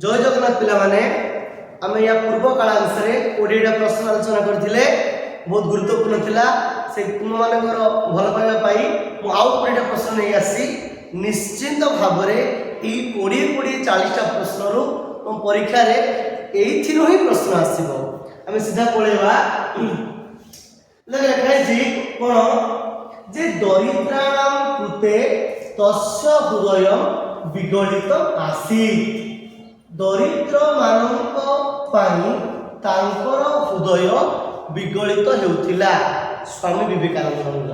जय जगन्नाथ पिला माने आम या पूर्व कालांश 20टा प्रश्न आलोचना करथिले बहुत गुरुत्वपूर्ण थिला से तुम मानकर भल पाइबा पाई मु आउ 20टा प्रश्न नै आसी निश्चित भाव रे ई 40-40-40टा प्रश्न रो तुम परीक्षा रे एथिरो ही प्रश्न आसीबो आमे सीधा पळेबा लगे खाइछि कोन जे दरिद्राणाम कृते तस्य हृदय विगलित आसीत् दरिद्र मानक पाई तांकर हृदय विगलित हेउथिला स्वामी विवेकानंद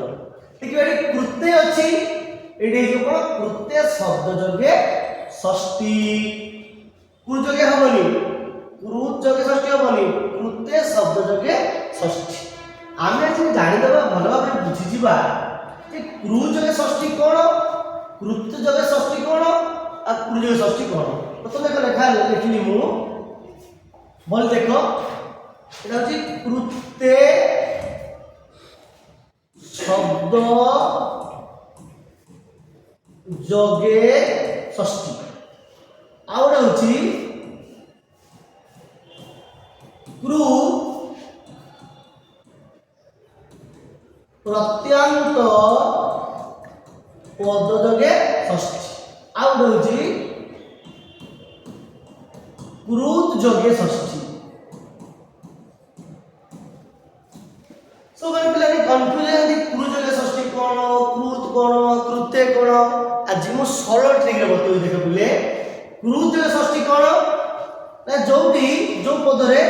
ठीक है कृत्य अछि एडी जो कोन कृत्य शब्द जोगे षष्ठी कृ जोगे हबनी कृत जोगे षष्ठी हबनी कृत्य शब्द जोगे षष्ठी आमे जे जानि दबा भलो भाबे बुझि जिबा जे कृ जोगे षष्ठी कोन कृत्य जोगे षष्ठी कोन आ कृ जोगे षष्ठी कोन प्रथम एक लेखा लिखली मु बोल देखो এটা হচ্ছে कृत्य शब्द যোগে ষষ্ঠী আউটা হচ্ছে ক্রু প্রত্যন্ত পদ যোগে ষষ্ঠী আউটা হচ্ছে ক্রুত যোগে ষষ্ঠী सो मैंने पिलानी कंफ्यूजन दी क्रू जोगे षष्ठी कोन कृत कोन कृत्य कोन आज मु सरल ट्रिक रे बतई देख बुले क्रू जोगे षष्ठी कोन ना जोटी जो पद रे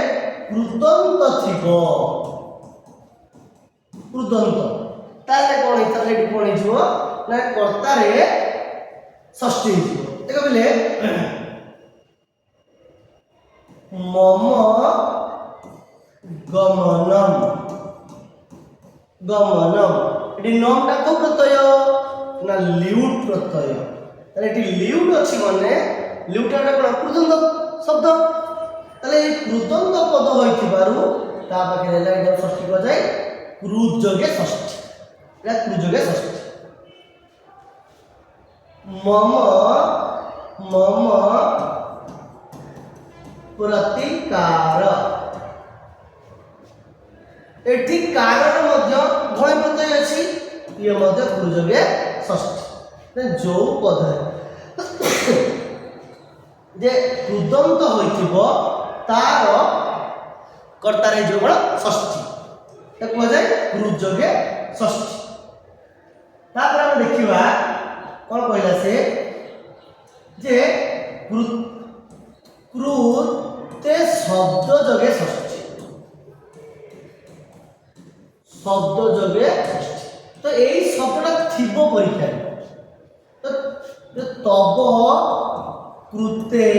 कृदंत थिबो कृदंत ताले कोन इतले डी कोन हिजो ना कर्ता रे षष्ठी हिजो देख बुले मम गमनम गमनम एटी नम टा को प्रत्यय ना लिउट प्रत्यय ताले एटी लिउट अछि माने लिउट टा कोन कृदंत शब्द ताले ए कृदंत पद होइथिबारु ता पाखे रेला एटा षष्ठी को जाय क्रुत जोगे षष्ठी एटा क्रु जोगे षष्ठी मम मम प्रतिकार एठी कारण मध्य भय प्रत्यय अछि ये मध्य क्रु जोगे षष्ठी जो पद जे कृदंत होइथिबो तार कर्ता रे जो बड़ षष्ठी ताको जाय क्रु जोगे षष्ठी तापर हम देखिबा कोन कहला से जे कृते शब्द जोगे षष्ठी शब्द जोगे तो यही शब्दटा थिबो परीक्षा तो तब कृते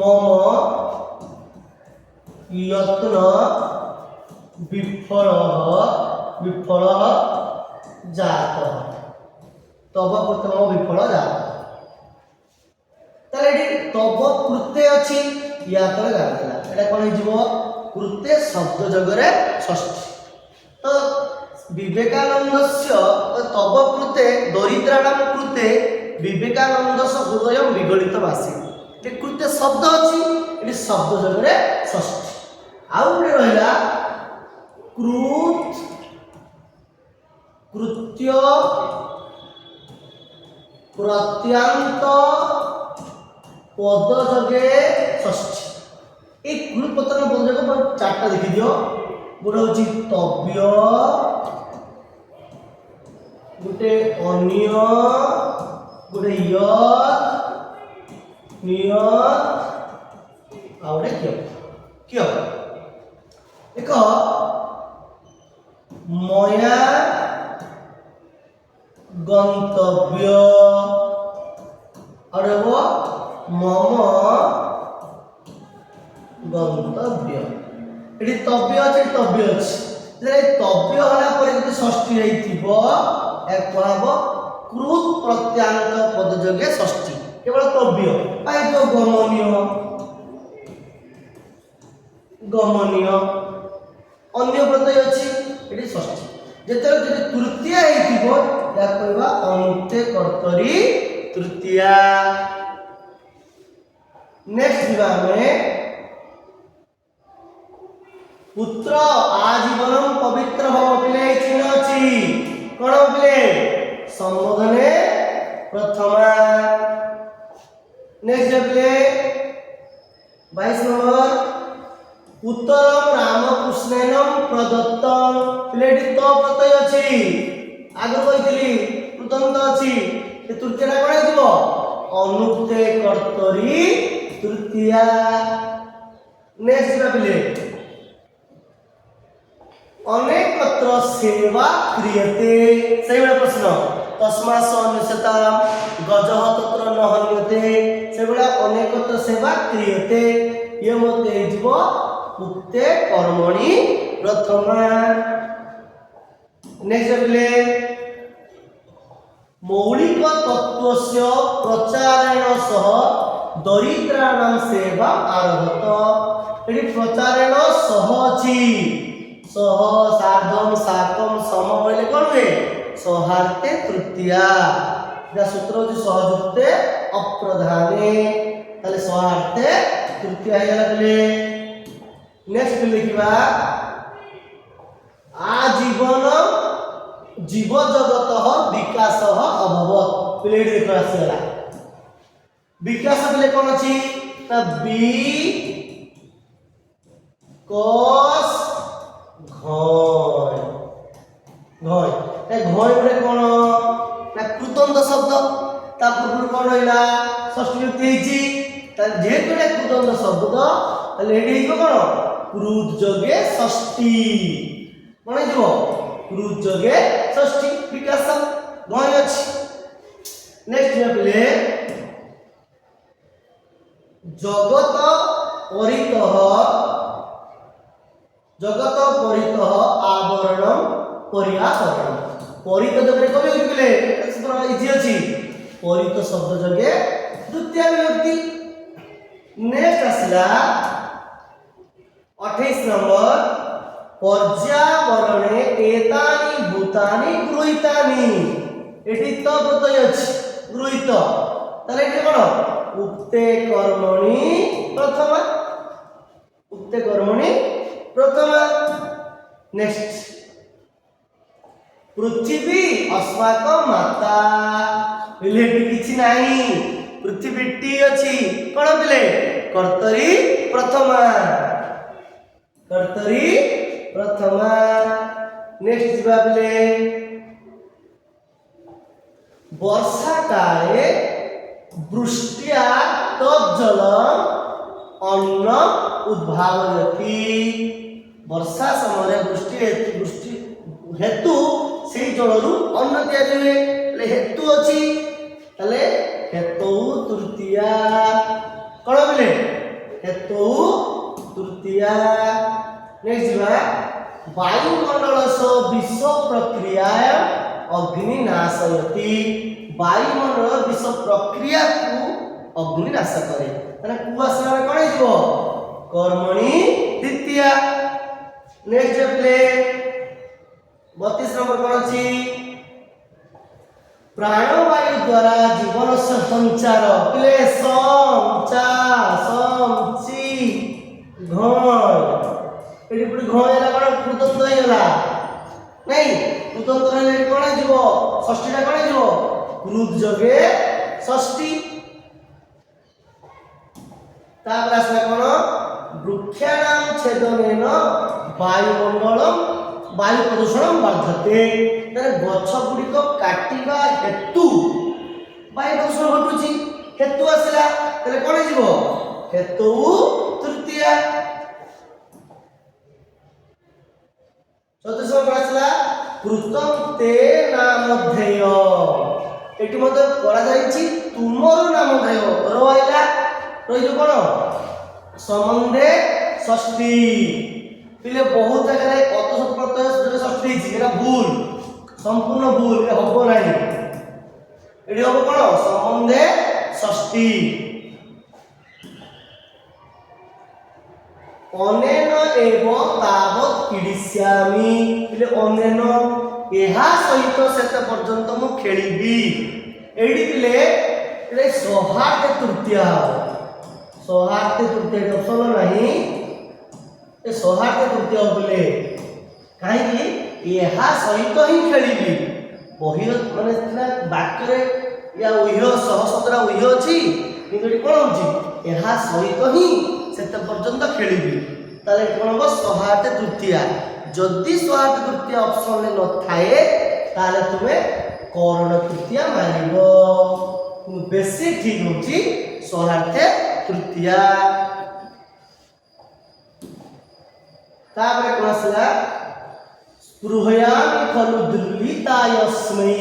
मम यत्न विफल विफल जात तब कृते मम विफल जात ताले एटी तब कृते अछि या तले गातला एटा कोन हिजबो कृत्य शब्द जगरे षष्ठी तो विवेकानंदस्य तब कृते दरिद्राणाम कृते विवेकानंदस्य हृदय विगलित आसी ये कृत्य शब्द अछि एटी शब्द जगरे षष्ठी आउ रे रहला कृत कृत्य प्रत्यांत पद जगे षष्ठी एक ग्रुप पत्र बोल जाको पर चारटा देखि दियो गोटे होची तव्य गोटे अन्य गोटे यत् नियत आ गोटे क्य एक मया गंतव्य और वो मम गंतव्य एटी तव्य अछि तव्य अछि जे तव्य होला पर जे षष्ठी रहिथिबो एक कहबो कृत प्रत्यांत पद जोगे षष्ठी केवल तव्य पाई जो गमनीय गमनीय अन्य प्रत्यय अछि एटी षष्ठी जेते तृतीय हेतिबो या कहबा अन्ते कर्तरी तृतीया नेक्स्ट जीवा में पुत्र आजीवन पवित्र भव पिले चिन्ह अछि कोन पिले संबोधने प्रथमा। नेक्स्ट पिले 22 नंबर उत्तरम रामकृष्णेन प्रदत्तम पिले तो प्रत्यय अछि आगे कहितली कृतंत अछि ए तृतीयटा कोन हेतिबो अनुक्ते कर्तरी तृतीया। नेक्स्ट पिले अनेकत्र सेवा क्रियते सही वाला प्रश्न तस्मात् स अनुष्यताम गजः तत्र न हन्यते से वाला अनेकत्र सेवा क्रियते ये मते जीव उक्ते कर्मणि प्रथमा। नेक्स्ट पिले मौलिक तत्वस्य प्रचारेण सह दरिद्राणां सेवा आरभत एटी प्रचारेण सह अछि सह सार्धम साकम सम बोले कोन हुए सहार्थे तृतीया या सूत्र होची सहजुक्ते अप्रधाने ताले सहार्थे तृतीया हे लागले। नेक्स्ट लिखिबा आजीवन जीव जगतः विकासः अभवत प्लेट देखो आसीला विकास बोले कोन अछि त बी कॉस घय घय ए घय रे कोन ना कृतंत शब्द ता पूर्व कोन होइला षष्ठी युक्ति हिची ता जेहेतु रे कृतंत शब्द ताले एडी हिको कोन क्रुत जगे षष्ठी कोन हिजो क्रुत जगे षष्ठी विकास घय अछि। नेक्स्ट पिले जगत परितः आवरणम पर्यावरणम परित जगरे कवि होइले सूत्र इजी अछि परित शब्द जगे द्वितीय विभक्ति। नेक्स्ट आसला 28 नंबर पर्यावरणे एतानि भूतानि गृहीतानि एठी त प्रत्यय अछि गृहीत ताले एठी कोन उक्ते कर्मणि प्रथमा उक्ते कर्मणि प्रथमा। नेक्स्ट पृथ्वी अस्माक माता पिले किछि नाही पृथ्वी टी अछि कोन पिले कर्तरी प्रथमा कर्तरी प्रथमा। नेक्स्ट जीवा पिले वर्षा काले वृष्ट्या तज्जल अन्न उद्भावयति वर्षा समय वृष्टि हेतु से जलरु अन्न तैयारी हुए ले हेतु अछि तले हेतु तृतीया कोन बोले हेतु तृतीया। नेक्स्ट जीवा वायुमंडल सो विश्व प्रक्रिया अग्नि नाशयति वायुमंडल विश्व प्रक्रिया को अग्नि नाश करे तने कुआसरा कोन हिजो कर्मणि तृतीया। नेक्स्ट प्ले 32 नंबर कोन अछि प्राणवायु द्वारा जीवन से संचार प्ले संचार संची घय एडी पुडी घय ला कोन कृतंत हेला नहीं कृतंत रे कोन हिजो षष्ठीटा कोन हिजो क्रुत जगे षष्ठी। तापर आसला कोन वृक्षाणां छेदनेन वायुमंडलम वायु प्रदूषण वर्धते तने गछ गुडी को काटिबा हेतु वायु प्रदूषण घटुची हेतु आसला तले कोन हिजो हेतु तृतीया। 34 नंबर आसला कृतं ते नामधेय एटी मते करा जाईची तुमरो नामधेय रहिला रहिजो कोन संबंधे षष्ठी पिले बहुत जगह रे अतसत प्रत्यय जरे षष्ठी छि एटा भूल संपूर्ण भूल ए हबो नाही एडी हबो कोन संबंधे षष्ठी। अनेन एव तावत क्रीडिष्यामि पिले अनेन एहा सहित सेते पर्यंत मु खेलिबी एडी पिले रे सौहार्द तृतीया सौहार्द्य तृतीय ऑप्शन नहीं ए सौहार्द्य तृतीय बोले कहीं यहा सहित ही खेलिबी बही माने वाक्य रे या उह्य सहस्ररा उह्य अछि किंतु एटी कोन होछि यहा सहित ही सेते पर्यंत खेलिबी ताले कोन हो सौहार्द्य तृतीय जदि सौहार्द्य तृतीय ऑप्शन न थाए ताले तुमे करण तृतीय मानिबो बेसी ठीक होछि सौहार्द्य तृतीय तापर कोन आसला स्पृहयामि खलु दुर्लितायस्मै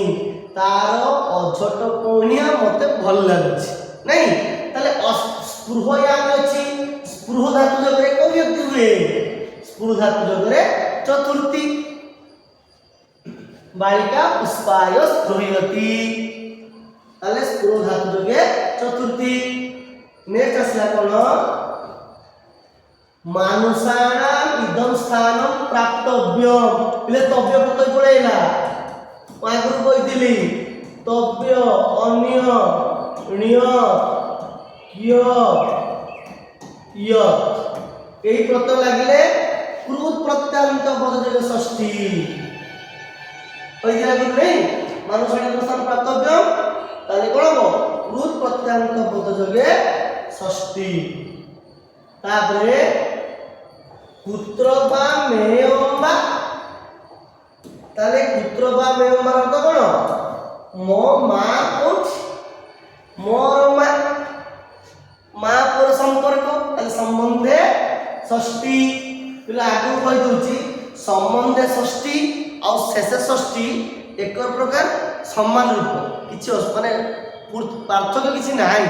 तार अझट कोणिया मते भल लागुछि नहीं ताले स्पृहयामि अछि स्पृह धातु जगरे को व्यक्ति हुए स्पृह धातु जगरे चतुर्थी बालिका पुष्पाय स्पृहयति ताले स्पृह धातु जगे चतुर्थी नेक्स्ट आसला कोन मानुषाणाम इदम स्थानम प्राप्तव्य इले तव्य प्रत्यय पळेला आगु कहितली तव्य अन्य ण्य क्य य एई प्रत्यय लागिले कृत प्रत्यांत पद जगे षष्ठी कहिला कि नहीं मानुषाणाम इदम स्थान प्राप्तव्य ताले कोन हो कृत प्रत्यांत पद जगे षष्ठी तापरे पुत्र बा मेयम बा ताले पुत्र बा मेयम अर्थ कोन मो मां कोठ मोर मां पर संपर्क ताले संबंधे षष्ठी पिला आगु कहि दोची संबंधे षष्ठी और शेष षष्ठी एक प्रकार समान रूप किछि माने पार्थक्य किछि नाही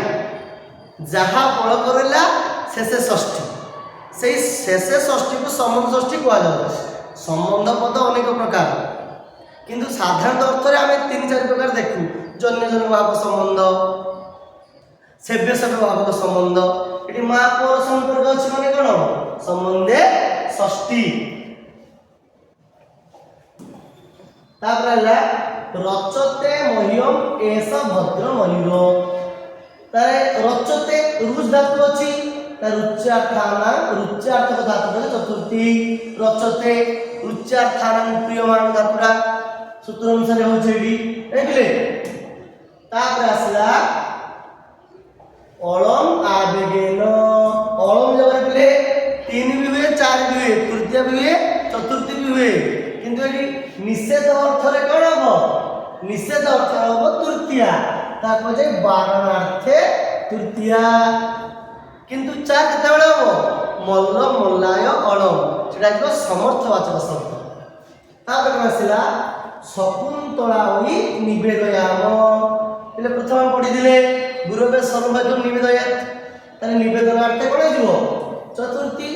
जहा फल करला शेष षष्ठी से शेष षष्ठी को संबंध षष्ठी कहा जाउछ संबंध पद अनेक प्रकार किंतु साधारण अर्थ रे हमें तीन चार प्रकार देखु जन्य जन भाव संबंध सेव्य सेव्य भाव संबंध एटी मां पर संपर्क अछि माने कोन संबंधे षष्ठी तापरला रचते मह्यम एस भद्र मयूरो तारे रचते रुच धातु अछि रुच्यार्थक धातु चतुर्थी रचते रुच्यार्थानां प्रियमान धातुरा सूत्र अनुसार होछि एडी देखले तापर आसला अलम आवेगेन अलम जबर पिले तीन भी हुए चार भी हुए तृतीय भी हुए चतुर्थी भी हुए किंतु एडी निषेध अर्थ रे कोन हो निषेध अर्थ हो तृतीया ताको जे वारणार्थे तृतीया किंतु चा केतेबेले हो मल्ल मल्लाय अलम सेटा जो समर्थवाचक शब्द तापर आसिला शकुंतला होई निवेदयाम એટલે प्रथम पढि दिले गुरुबे सर्वभाग्य निवेदयात ताले निवेदनार्थे कोन जिवो चतुर्थी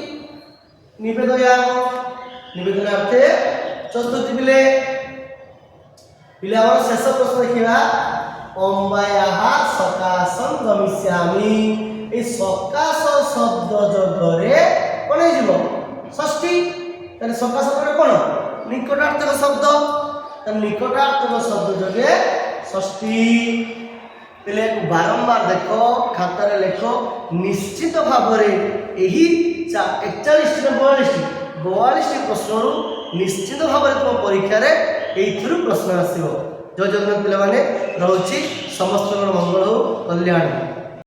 निवेदनार्थे चतुर्थी पिले पिलावर शेष प्रश्न देखिबा अम्बायाः सकाशं गमिष्यामि ए सकाश शब्द जगरे कोन जिवो षष्ठी ताले सकाश कोन कोन निकटार्थक शब्द ताले निकटार्थक शब्द जगे षष्ठी पिले बारंबार देखो खाता रे लेखो निश्चित भाव रे एही 41 42 प्रश्न रु निश्चित भाव रे तुम परीक्षा रे एइथुरु प्रश्न आसीबो जय जगन्नाथ पिला माने रहउची समस्त मंगल हो कल्याण।